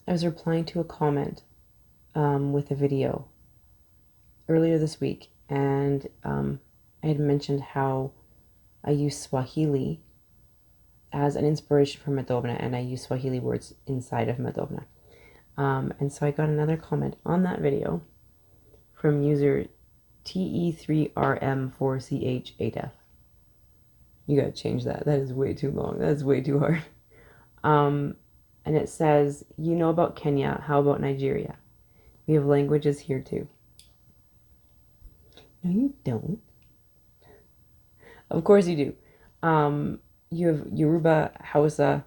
I was replying to a comment with a video earlier this week, and I had mentioned how I use Swahili as an inspiration for Madovna, and I use Swahili words inside of Madovna. And so I got another comment on that video from user TE3RM4CH8F. You gotta change that. That is way too long. That is way too hard. And it says, you know about Kenya, how about Nigeria? We have languages here too. No, you don't. Of course you do. You have Yoruba, Hausa,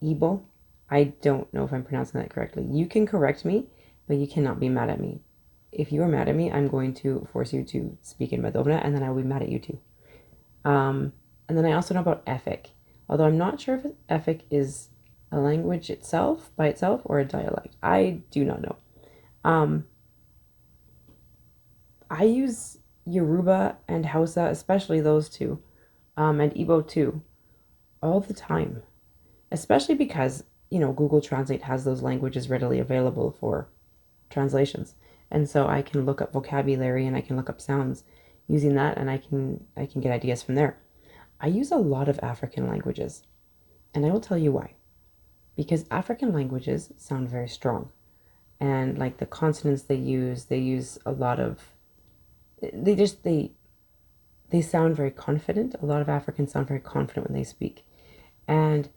Igbo. I don't know if I'm pronouncing that correctly. You can correct me, but you cannot be mad at me. If you are mad at me, I'm going to force you to speak in Madovna, and then I will be mad at you too. And then I also know about Efik, although I'm not sure if Efik is a language itself, by itself, or a dialect. I do not know. I use Yoruba and Hausa, especially those two, and Igbo too, all the time. Especially because, Google Translate has those languages readily available for translations. And so I can look up vocabulary and I can look up sounds using that, and I can get ideas from there. I use a lot of African languages, and I will tell you why. Because African languages sound very strong. And like the consonants they use a lot of they sound very confident. A lot of Africans sound very confident when they speak. And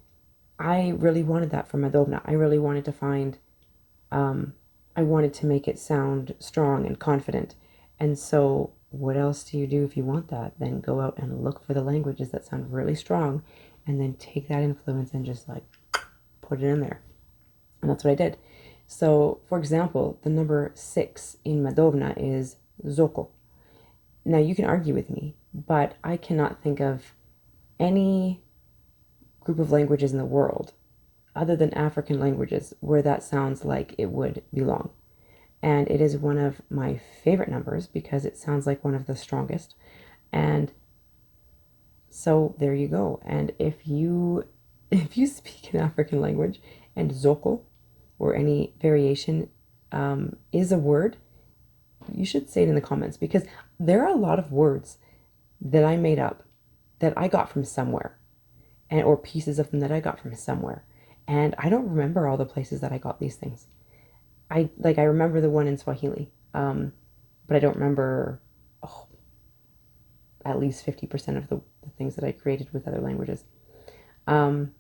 I really wanted that for Madovna. I really wanted to find I wanted to make it sound strong and confident. And so what else do you do if you want that? Then go out and look for the languages that sound really strong, and then take that influence and just like put it in there. And that's what I did. So, for example, the number 6 in Madovna is Zoko. Now, you can argue with me, but I cannot think of any group of languages in the world other than African languages where that sounds like it would belong. And it is one of my favorite numbers because it sounds like one of the strongest. And so there you go. And if you speak an African language and Zoko or any variation is a word, you should say it in the comments, because there are a lot of words that I made up that I got from somewhere, and or pieces of them that I got from somewhere. And I don't remember all the places that I got these things. I remember the one in Swahili, but I don't remember at least 50% of the things that I created with other languages. And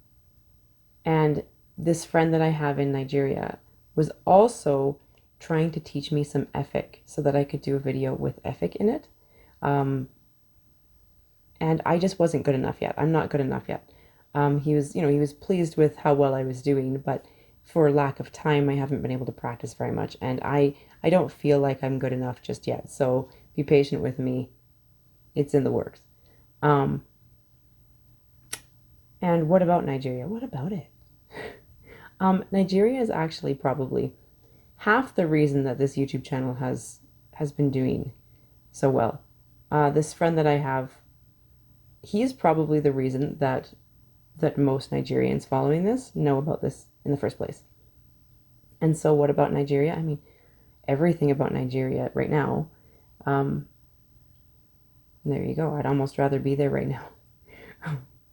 this friend that I have in Nigeria was also trying to teach me some Efik so that I could do a video with Efik in it. And I just wasn't good enough yet. I'm not good enough yet. He was pleased with how well I was doing, but for lack of time, I haven't been able to practice very much, and I don't feel like I'm good enough just yet. So be patient with me. It's in the works. And what about Nigeria? What about it? Nigeria is actually probably half the reason that this YouTube channel has been doing so well. This friend that I have, he is probably the reason that most Nigerians following this know about this in the first place. And so what about Nigeria? I mean, everything about Nigeria right now. There you go. I'd almost rather be there right now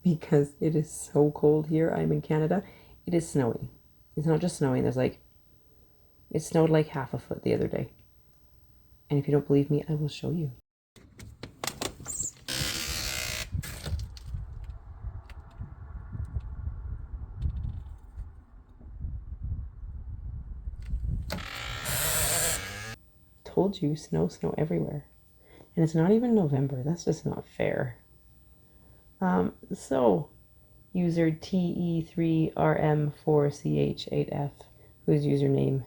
because it is so cold here. I'm in Canada. It is snowing. It's not just snowing. It snowed like half a foot the other day. And if you don't believe me, I will show you. Told you, snow everywhere. And it's not even November. That's just not fair. So user TE3RM4CH8F, whose username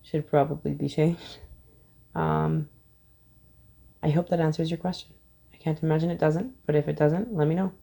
should probably be changed. I hope that answers your question. I can't imagine it doesn't, but if it doesn't, let me know.